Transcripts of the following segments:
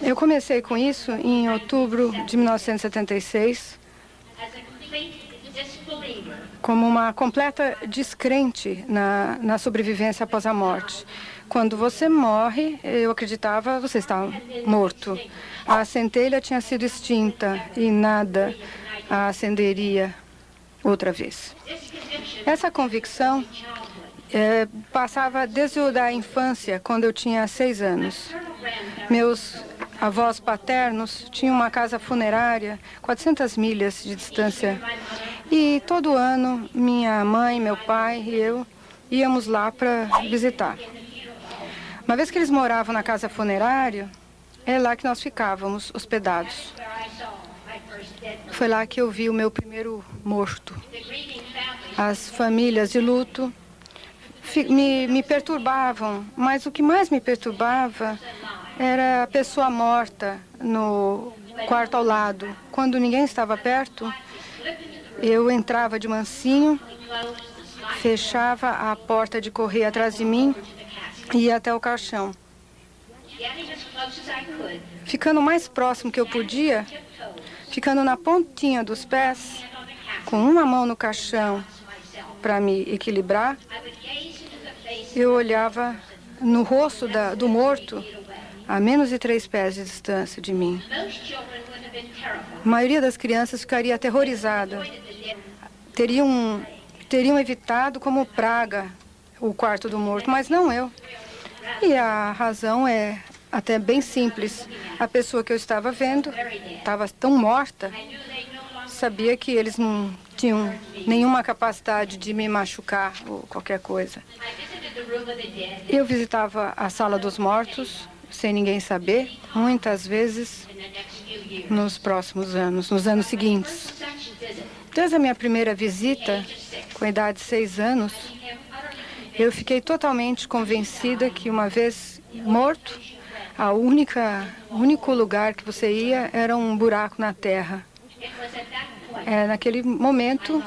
Eu comecei com isso em outubro de 1976, como uma completa descrente na sobrevivência após a morte. Quando você morre, eu acreditava você estava morto. A centelha tinha sido extinta e nada a acenderia outra vez. Essa convicção passava desde a infância, quando eu tinha 6 anos. Meus avós paternos tinham uma casa funerária 400 milhas de distância. E todo ano, minha mãe, meu pai e eu íamos lá para visitar. Uma vez que eles moravam na casa funerária, é lá que nós ficávamos hospedados. Foi lá que eu vi o meu primeiro morto. As famílias de luto me perturbavam, mas o que mais me perturbava era a pessoa morta no quarto ao lado. Quando ninguém estava perto, eu entrava de mansinho, fechava a porta de correr atrás de mim e ia até o caixão. Ficando o mais próximo que eu podia, ficando na pontinha dos pés, com uma mão no caixão para me equilibrar, eu olhava no rosto do morto a menos de 3 pés de distância de mim. A maioria das crianças ficaria aterrorizada. Teriam evitado como praga o quarto do morto, mas não eu. E a razão é até bem simples. A pessoa que eu estava vendo estava tão morta, sabia que eles não tinham nenhuma capacidade de me machucar ou qualquer coisa. Eu visitava a sala dos mortos, sem ninguém saber, muitas vezes nos próximos anos, nos anos seguintes. Desde a minha primeira visita, com a idade de 6 anos, eu fiquei totalmente convencida que uma vez morto, o único lugar que você ia era um buraco na terra. Naquele momento,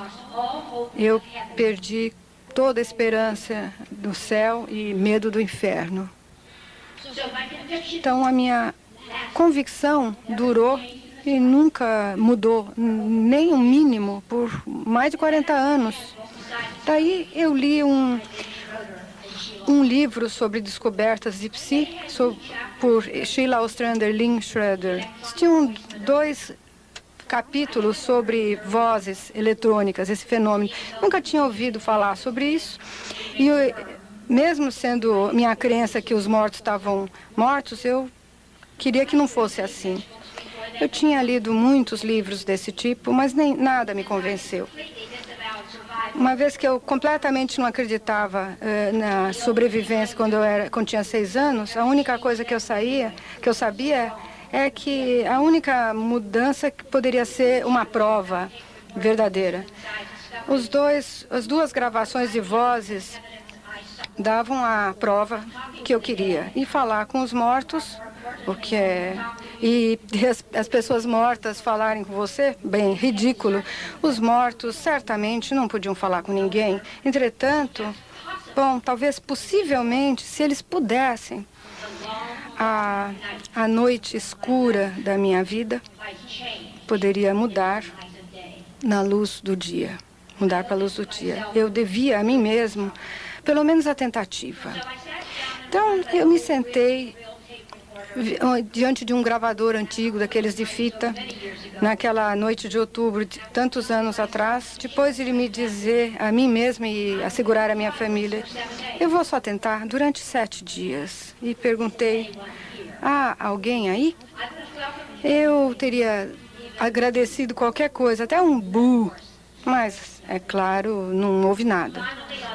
eu perdi toda a esperança do céu e medo do inferno. Então, a minha convicção durou e nunca mudou, nem o mínimo, por mais de 40 anos. Daí eu li um livro sobre descobertas de psi, por Sheila Ostrander Lynn Schroeder. Tinham 2 capítulos sobre vozes eletrônicas, esse fenômeno. Nunca tinha ouvido falar sobre isso. E mesmo sendo minha crença que os mortos estavam mortos, eu queria que não fosse assim. Eu tinha lido muitos livros desse tipo, mas nada me convenceu. Uma vez que eu completamente não acreditava na sobrevivência quando tinha 6 anos, a única coisa que eu sabia é que a única mudança poderia ser uma prova verdadeira. As 2 gravações de vozes davam a prova que eu queria. E falar com os mortos, e as pessoas mortas falarem com você, bem, ridículo. Os mortos certamente não podiam falar com ninguém. Entretanto, talvez possivelmente, se eles pudessem, a noite escura da minha vida poderia mudar na luz do dia, mudar para a luz do dia. Eu devia a mim mesmo, pelo menos a tentativa. Então, eu me sentei diante de um gravador antigo, daqueles de fita, naquela noite de outubro, de tantos anos atrás, depois de ele me dizer a mim mesma e assegurar a minha família, eu vou só tentar durante 7 dias. E perguntei, há alguém aí? Eu teria agradecido qualquer coisa, até um bu, mas, é claro, não houve nada.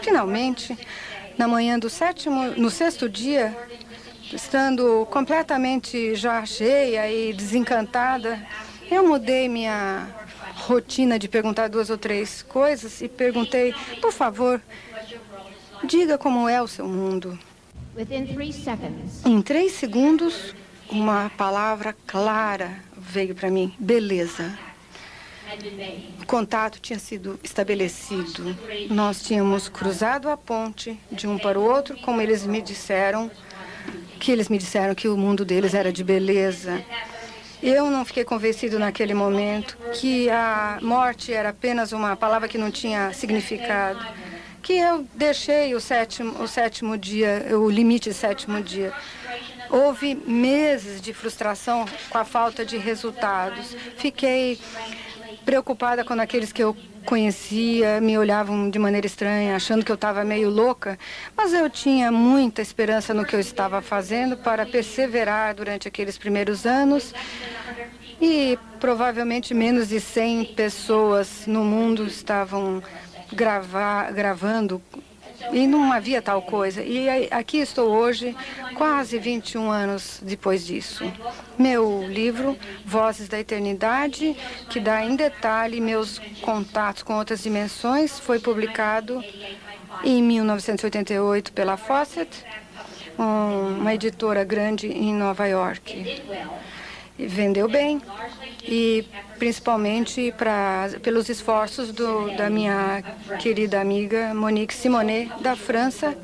Finalmente, na manhã no 6º dia, estando completamente já cheia e desencantada, eu mudei minha rotina de perguntar 2 ou 3 coisas e perguntei, por favor, diga como é o seu mundo. Em 3 segundos, uma palavra clara veio para mim, beleza. O contato tinha sido estabelecido. Nós tínhamos cruzado a ponte de um para o outro, como eles me disseram, que eles me disseram que o mundo deles era de beleza. Eu não fiquei convencido naquele momento que a morte era apenas uma palavra que não tinha significado. Que eu deixei o sétimo dia, o limite sétimo dia. Houve meses de frustração com a falta de resultados. Fiquei preocupada quando aqueles que eu conhecia me olhavam de maneira estranha, achando que eu estava meio louca, mas eu tinha muita esperança no que eu estava fazendo para perseverar durante aqueles primeiros anos. E provavelmente menos de 100 pessoas no mundo estavam gravando e não havia tal coisa. E aqui estou hoje, quase 21 anos depois disso. Meu livro, Vozes da Eternidade, que dá em detalhe meus contatos com outras dimensões, foi publicado em 1988 pela Fawcett, uma editora grande em Nova York. Vendeu bem, e principalmente pelos esforços da minha querida amiga Monique Simonet, da França,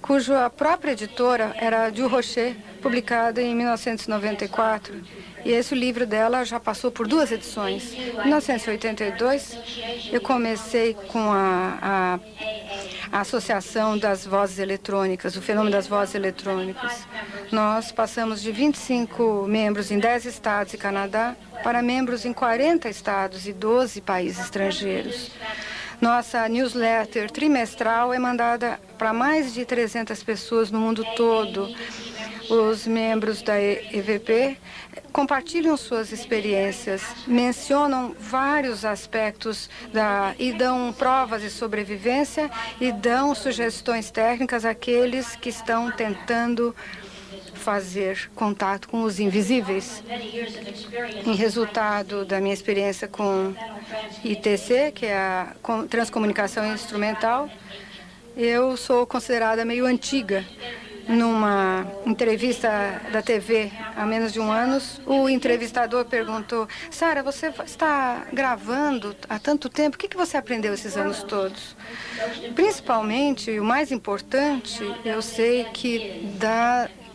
cuja própria editora era Du Rocher, publicada em 1994. E esse livro dela já passou por 2 edições. Em 1982, eu comecei com a Associação das Vozes Eletrônicas, o fenômeno das vozes eletrônicas. Nós passamos de 25 membros em 10 estados e Canadá para membros em 40 estados e 12 países estrangeiros. Nossa newsletter trimestral é mandada para mais de 300 pessoas no mundo todo. Os membros da EVP compartilham suas experiências, mencionam vários aspectos e dão provas de sobrevivência e dão sugestões técnicas àqueles que estão tentando fazer contato com os invisíveis. Em resultado da minha experiência com ITC, que é a transcomunicação instrumental, eu sou considerada meio antiga. Numa entrevista da TV há menos de um ano, o entrevistador perguntou: Sara, você está gravando há tanto tempo, o que você aprendeu esses anos todos? Principalmente, o mais importante, eu sei que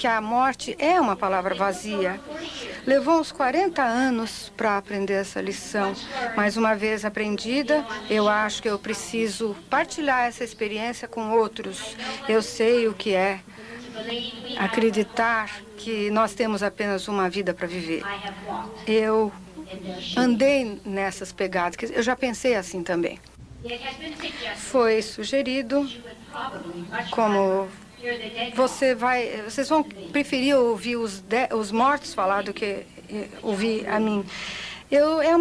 a morte é uma palavra vazia. Levou uns 40 anos para aprender essa lição. Mais uma vez aprendida, eu acho que eu preciso partilhar essa experiência com outros. Eu sei o que é acreditar que nós temos apenas uma vida para viver. Eu andei nessas pegadas, eu já pensei assim também. Foi sugerido como vocês vão preferir ouvir os mortos falar do que ouvir a mim. É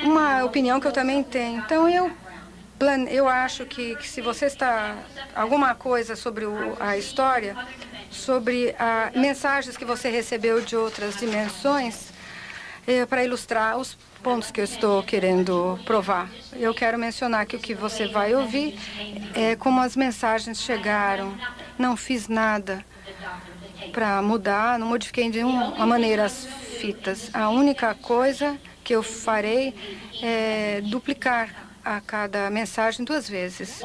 uma opinião que eu também tenho. Então eu acho que se você está alguma coisa sobre a história, sobre mensagens que você recebeu de outras dimensões, para ilustrar os pontos que eu estou querendo provar. Eu quero mencionar que o que você vai ouvir é como as mensagens chegaram. Não fiz nada para mudar, não modifiquei de nenhuma maneira as fitas. A única coisa que eu farei é duplicar a cada mensagem 2 vezes.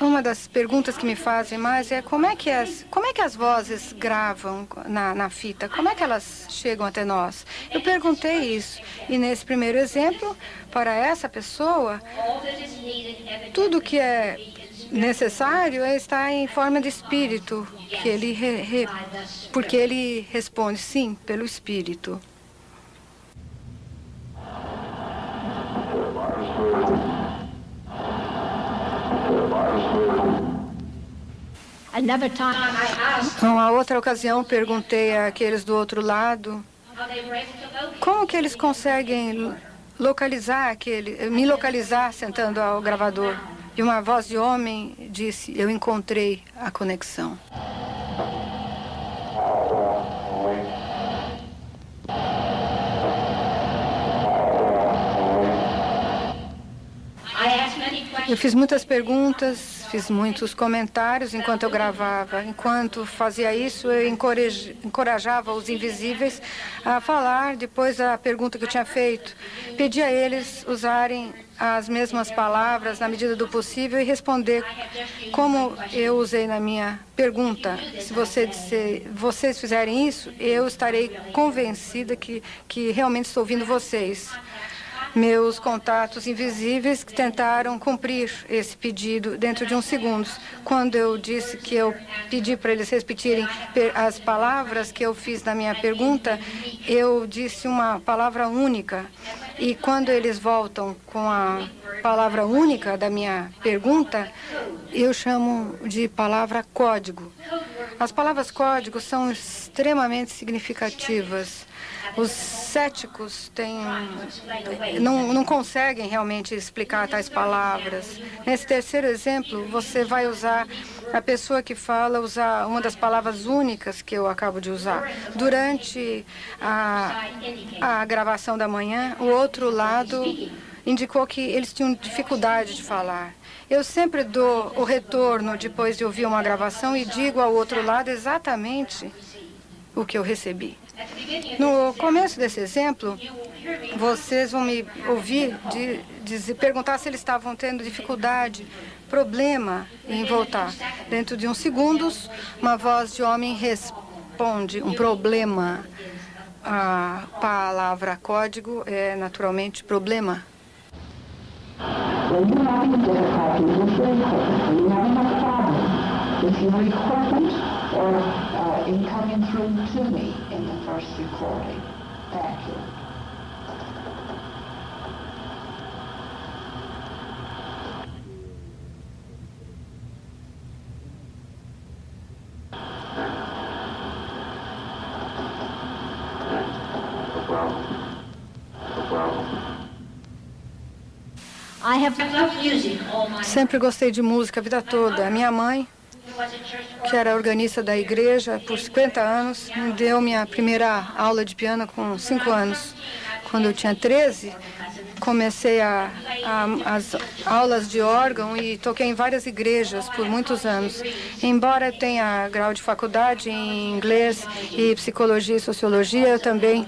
Uma das perguntas que me fazem mais é como é que as vozes gravam na fita? Como é que elas chegam até nós? Eu perguntei isso. E nesse primeiro exemplo, para essa pessoa, tudo que é necessário está em forma de espírito, que porque ele responde sim, pelo espírito. Numa outra ocasião, perguntei àqueles do outro lado como que eles conseguem me localizar sentando ao gravador. E uma voz de homem disse: eu encontrei a conexão. Eu fiz muitas perguntas, fiz muitos comentários enquanto eu gravava. Enquanto fazia isso, eu encorajava os invisíveis a falar depois da pergunta que eu tinha feito. Pedi a eles usarem as mesmas palavras na medida do possível e responder como eu usei na minha pergunta. Se vocês fizerem isso, eu estarei convencida que realmente estou ouvindo vocês. Meus contatos invisíveis que tentaram cumprir esse pedido dentro de uns segundos. Quando eu disse que eu pedi para eles repetirem as palavras que eu fiz na minha pergunta, eu disse uma palavra única. E quando eles voltam com a palavra única da minha pergunta, eu chamo de palavra código. As palavras código são extremamente significativas. Os céticos não conseguem realmente explicar tais palavras. Nesse terceiro exemplo, você vai usar, a pessoa que fala, usar uma das palavras únicas que eu acabo de usar. Durante a gravação da manhã, o outro lado indicou que eles tinham dificuldade de falar. Eu sempre dou o retorno depois de ouvir uma gravação e digo ao outro lado exatamente o que eu recebi. No começo desse exemplo, vocês vão me ouvir perguntar se eles estavam tendo dificuldade, problema em voltar. Dentro de uns segundos, uma voz de homem responde um problema. A palavra código é naturalmente problema. With your equipment or in coming through to me in the first recording. Thank you. Sempre gostei de música a vida toda. A minha mãe, que era organista da igreja por 50 anos, me deu minha primeira aula de piano com 5 anos. Quando eu tinha 13, comecei as aulas de órgão e toquei em várias igrejas por muitos anos. Embora eu tenha grau de faculdade em inglês e psicologia e sociologia, eu também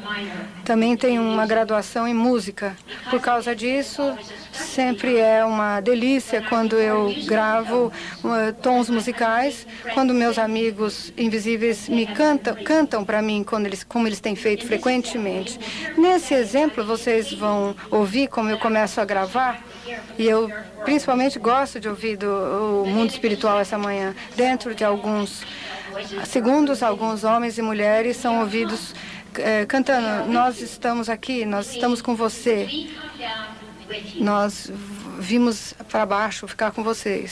tenho uma graduação em música. Por causa disso, sempre é uma delícia quando eu gravo tons musicais, quando meus amigos invisíveis me cantam para mim, como eles têm feito frequentemente. Nesse exemplo, vocês vão ouvir como eu começo a gravar, e eu principalmente gosto de ouvir o mundo espiritual essa manhã. Dentro de alguns segundos, alguns homens e mulheres são ouvidos cantando: nós estamos aqui, nós estamos com você. Nós vimos para baixo ficar com vocês.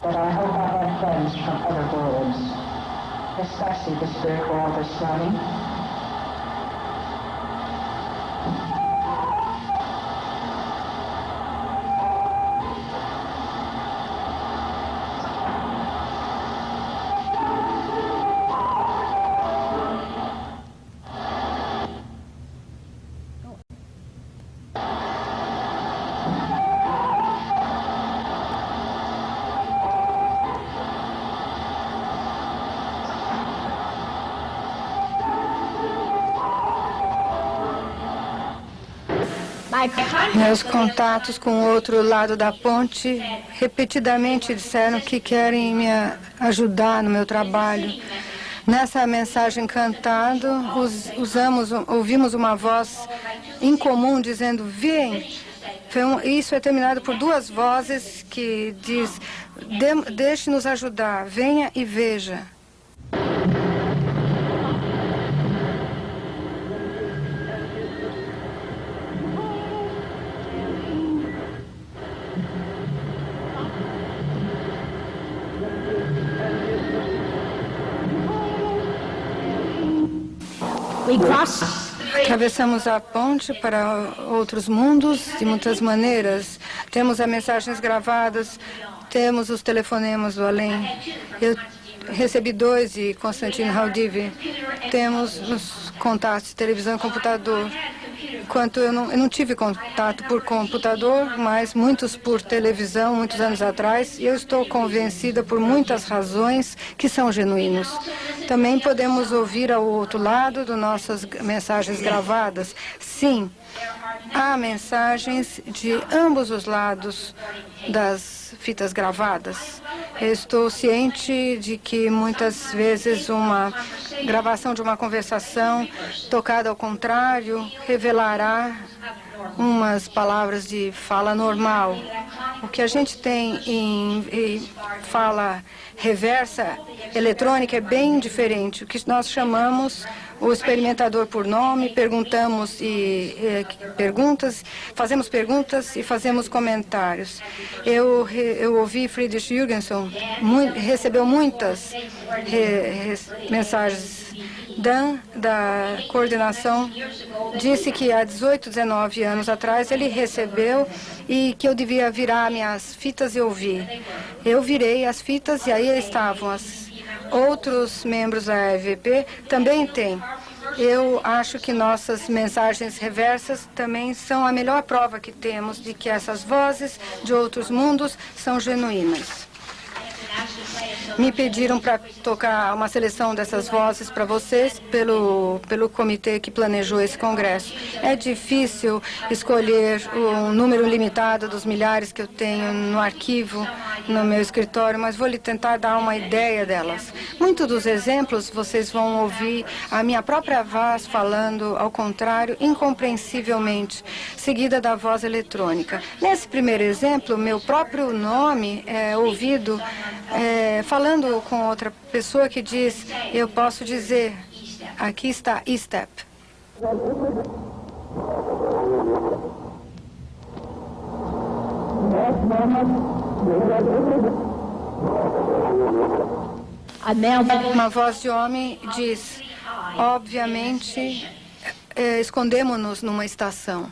Meus contatos com o outro lado da ponte repetidamente disseram que querem me ajudar no meu trabalho. Nessa mensagem cantada, ouvimos uma voz incomum dizendo: vem. Isso é terminado por duas vozes que diz: deixe-nos ajudar, venha e veja. Atravessamos a ponte para outros mundos de muitas maneiras. Temos as mensagens gravadas, temos os telefonemas do além. Eu recebi 2 de Konstantin Raudive. Temos os contatos de televisão e computador. enquanto eu não tive contato por computador, mas muitos por televisão, muitos anos atrás, e eu estou convencida por muitas razões que são genuínos. Também podemos ouvir ao outro lado de nossas mensagens gravadas. Sim, há mensagens de ambos os lados das fitas gravadas. Eu estou ciente de que muitas vezes uma gravação de uma conversação tocada ao contrário revelará umas palavras de fala normal. O que a gente tem em fala reversa eletrônica é bem diferente. O que nós chamamos o experimentador por nome, fazemos perguntas e fazemos comentários. Eu ouvi Friedrich Jürgenson, recebeu muitas mensagens. Dan, da coordenação, disse que há 18, 19 anos atrás ele recebeu e que eu devia virar minhas fitas e ouvir. Eu virei as fitas e aí estavam outros membros da EVP também têm. Eu acho que nossas mensagens reversas também são a melhor prova que temos de que essas vozes de outros mundos são genuínas. Me pediram para tocar uma seleção dessas vozes para vocês pelo comitê que planejou esse congresso. É difícil escolher o número limitado dos milhares que eu tenho no arquivo, no meu escritório, mas vou lhe tentar dar uma ideia delas. Muitos dos exemplos vocês vão ouvir a minha própria voz falando ao contrário, incompreensivelmente, seguida da voz eletrônica. Nesse primeiro exemplo, meu próprio nome é ouvido falando com outra pessoa que diz, eu posso dizer, aqui está E-Step. Uma voz de homem diz, obviamente, escondemos-nos numa estação.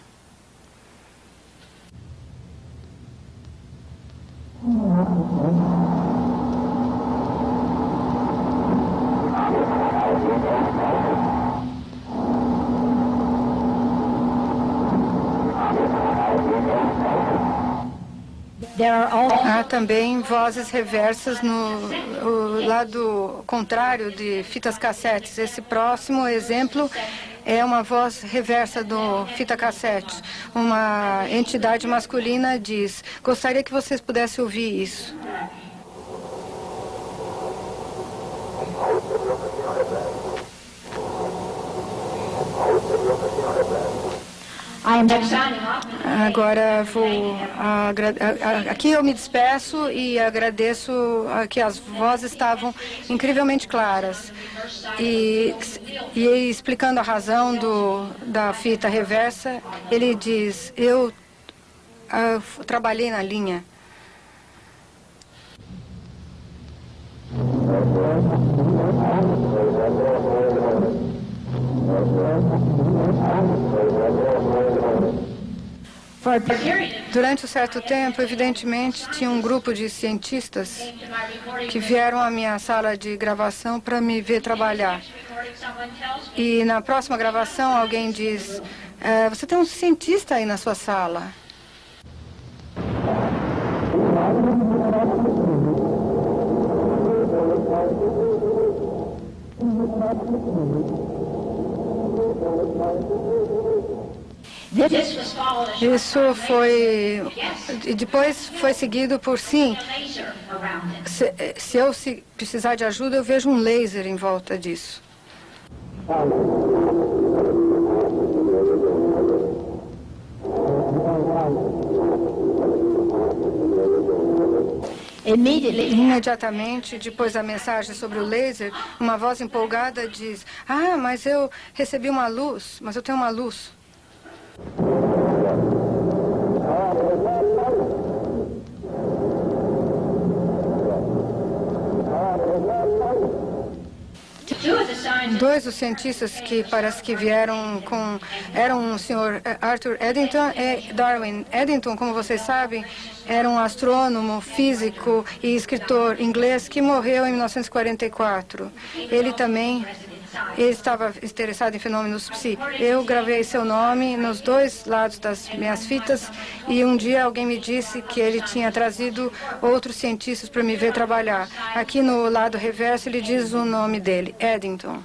Há também vozes reversas no lado contrário de fitas cassetes. Esse próximo exemplo é uma voz reversa do fita cassete. Uma entidade masculina diz, gostaria que vocês pudessem ouvir isso. Agora aqui eu me despeço e agradeço que as vozes estavam incrivelmente claras e explicando a razão da fita reversa, ele diz, eu trabalhei na linha. Durante um certo tempo, evidentemente, tinha um grupo de cientistas que vieram à minha sala de gravação para me ver trabalhar. E na próxima gravação, alguém diz, você tem um cientista aí na sua sala. Isso foi... E depois foi seguido por sim. Se eu precisar de ajuda, eu vejo um laser em volta disso. Imediatamente, depois da mensagem sobre o laser, uma voz empolgada diz, mas eu recebi uma luz, mas eu tenho uma luz. Dois dos cientistas que parece que vieram eram o senhor Arthur Eddington e Darwin Eddington, como vocês sabem, era um astrônomo, físico e escritor inglês que morreu em 1944. Ele também ele estava interessado em fenômenos psi. Eu gravei seu nome nos dois lados das minhas fitas e um dia alguém me disse que ele tinha trazido outros cientistas para me ver trabalhar. Aqui no lado reverso ele diz o nome dele, Eddington.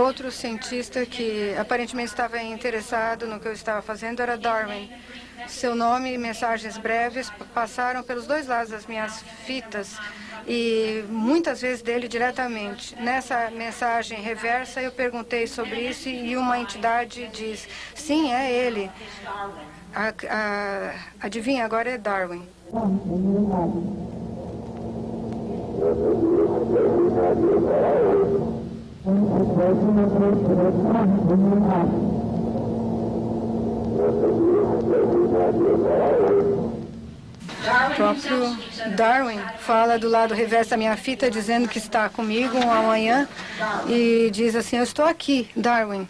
Outro cientista que aparentemente estava interessado no que eu estava fazendo era Darwin. Seu nome e mensagens breves passaram pelos dois lados das minhas fitas e muitas vezes dele diretamente. Nessa mensagem reversa eu perguntei sobre isso e uma entidade diz, sim, é ele. Adivinha, agora é Darwin. O próprio Darwin fala do lado reverso da minha fita, dizendo que está comigo amanhã e diz assim, eu estou aqui, Darwin.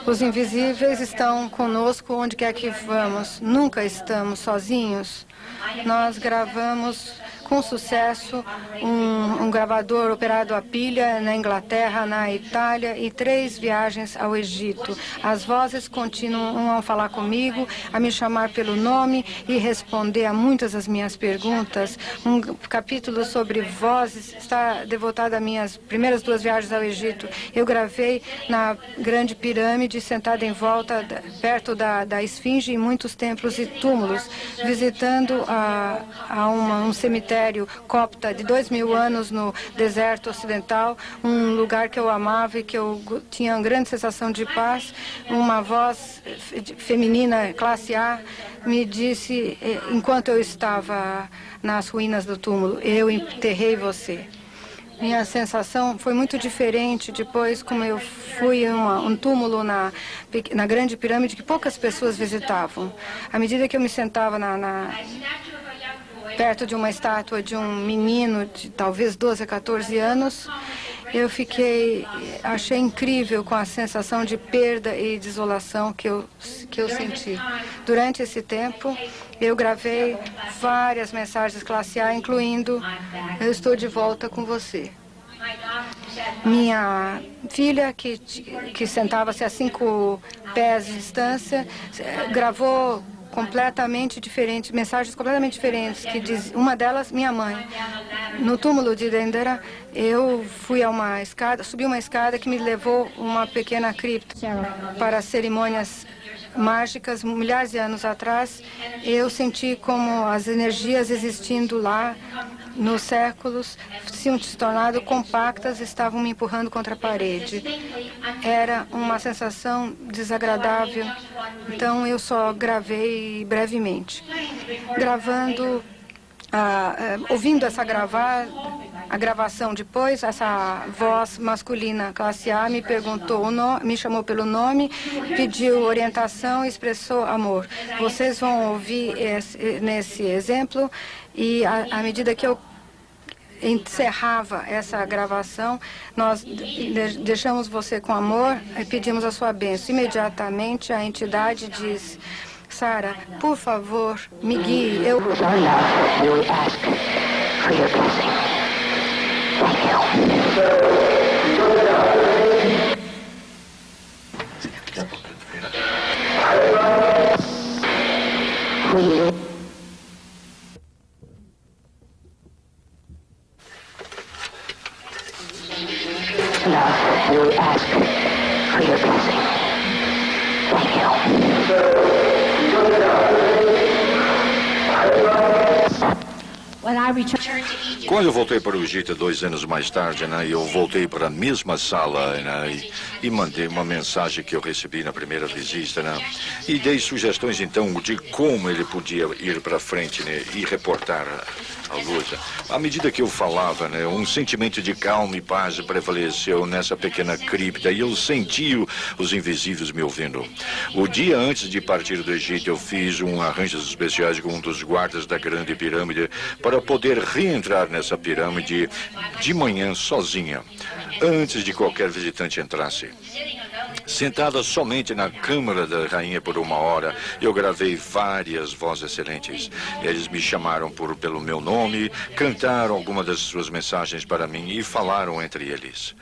Os invisíveis estão conosco onde quer que vamos. Nunca estamos sozinhos. Nós gravamos com sucesso um gravador operado a pilha na Inglaterra, na Itália e 3 viagens ao Egito. As vozes continuam a falar comigo, a me chamar pelo nome e responder a muitas das minhas perguntas. Um capítulo sobre vozes está devotado às minhas primeiras 2 viagens ao Egito. Eu gravei na Grande Pirâmide, sentada em volta, perto da Esfinge, em muitos templos e túmulos, visitando um cemitério copta de 2000 anos no deserto ocidental, um lugar que eu amava e que eu tinha uma grande sensação de paz. Uma voz feminina, classe A, me disse, enquanto eu estava nas ruínas do túmulo, eu enterrei você. Minha sensação foi muito diferente depois, como eu fui a um túmulo na Grande Pirâmide que poucas pessoas visitavam. À medida que eu me sentava perto de uma estátua de um menino de talvez 12 a 14 anos, eu achei incrível com a sensação de perda e desolação que eu senti. Durante esse tempo, eu gravei várias mensagens classe A, incluindo eu estou de volta com você. Minha filha, que sentava-se a 5 pés de distância, gravou completamente diferentes, mensagens completamente diferentes, que diz, uma delas, minha mãe. No túmulo de Dendera, eu fui a uma escada, subi uma escada que me levou a uma pequena cripta para cerimônias mágicas. Milhares de anos atrás, eu senti como as energias existindo lá nos séculos tinham se tornado compactas, estavam me empurrando contra a parede. Era uma sensação desagradável, então eu só gravei brevemente. Ouvindo a gravação depois, essa voz masculina classe A me perguntou, me chamou pelo nome, pediu orientação e expressou amor. Vocês vão ouvir nesse exemplo e à medida que eu encerrava essa gravação, nós deixamos você com amor e pedimos a sua bênção. Imediatamente a entidade diz, Sara, por favor, me guie. We ask for your blessing. Thank you. Quando eu voltei para o Egito 2 anos mais tarde, né, eu voltei para a mesma sala, né, e mandei uma mensagem que eu recebi na primeira visita, né, e dei sugestões então de como ele podia ir para frente, né, e reportar a luz. À medida que eu falava, né, um sentimento de calma e paz prevaleceu nessa pequena cripta e eu senti os invisíveis me ouvindo. O dia antes de partir do Egito, eu fiz arranjos especiais com um dos guardas da grande pirâmide para poder reentrar nessa pirâmide de manhã sozinha, antes de qualquer visitante entrasse. Sentada somente na câmara da rainha por 1 hora, eu gravei várias vozes excelentes. Eles me chamaram pelo meu nome, cantaram algumas das suas mensagens para mim e falaram entre eles.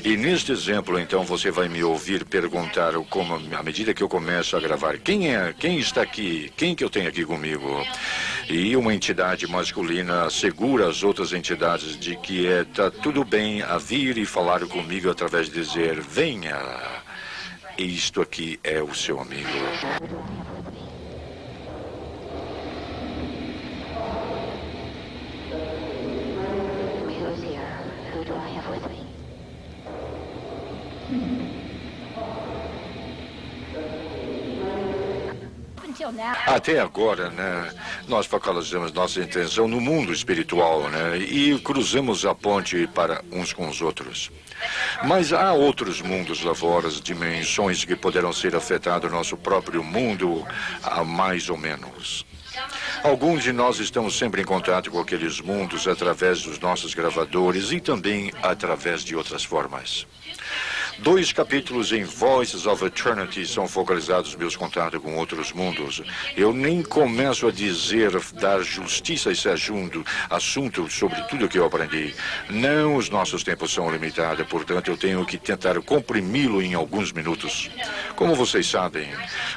E neste exemplo, então, você vai me ouvir perguntar como, à medida que eu começo a gravar, quem está aqui, quem que eu tenho aqui comigo? E uma entidade masculina assegura as outras entidades de que está tudo bem a vir e falar comigo através de dizer, venha. Isto aqui é o seu amigo. Who's here? Who do I have with me? Até agora, né, nós focalizamos nossa intenção no mundo espiritual, né, e cruzamos a ponte para uns com os outros. Mas há outros mundos lá fora, dimensões que poderão ser afetados no nosso próprio mundo, mais ou menos. Alguns de nós estamos sempre em contato com aqueles mundos através dos nossos gravadores e também através de outras formas. 2 capítulos em Voices of Eternity são focalizados nos meus contatos com outros mundos. Eu nem começo a dar justiça a esse assunto sobre tudo o que eu aprendi. Não, os nossos tempos são limitados, portanto eu tenho que tentar comprimi-lo em alguns minutos. Como vocês sabem,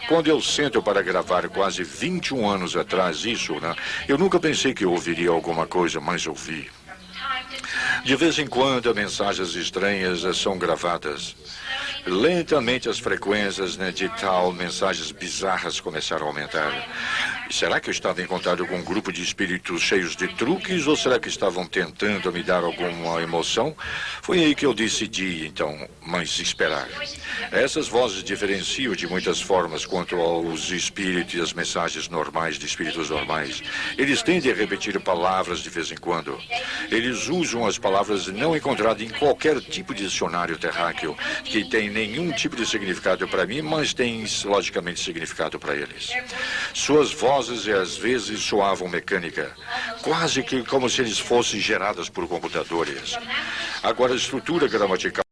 quando eu sento para gravar quase 21 anos atrás isso, né, eu nunca pensei que eu ouviria alguma coisa, mas ouvi. De vez em quando, mensagens estranhas são gravadas. Lentamente, as frequências de tal mensagens bizarras começaram a aumentar. Será que eu estava em contato com um grupo de espíritos cheios de truques ou será que estavam tentando me dar alguma emoção? Foi aí que eu decidi, então, mas esperar. Essas vozes diferenciam de muitas formas quanto aos espíritos e as mensagens normais de espíritos normais. Eles tendem a repetir palavras de vez em quando. Eles usam as palavras não encontradas em qualquer tipo de dicionário terráqueo, que tem nenhum tipo de significado para mim, mas tem, logicamente, significado para eles. Suas vozes às vezes soavam mecânica, quase que como se eles fossem geradas por computadores. Agora, a estrutura gramatical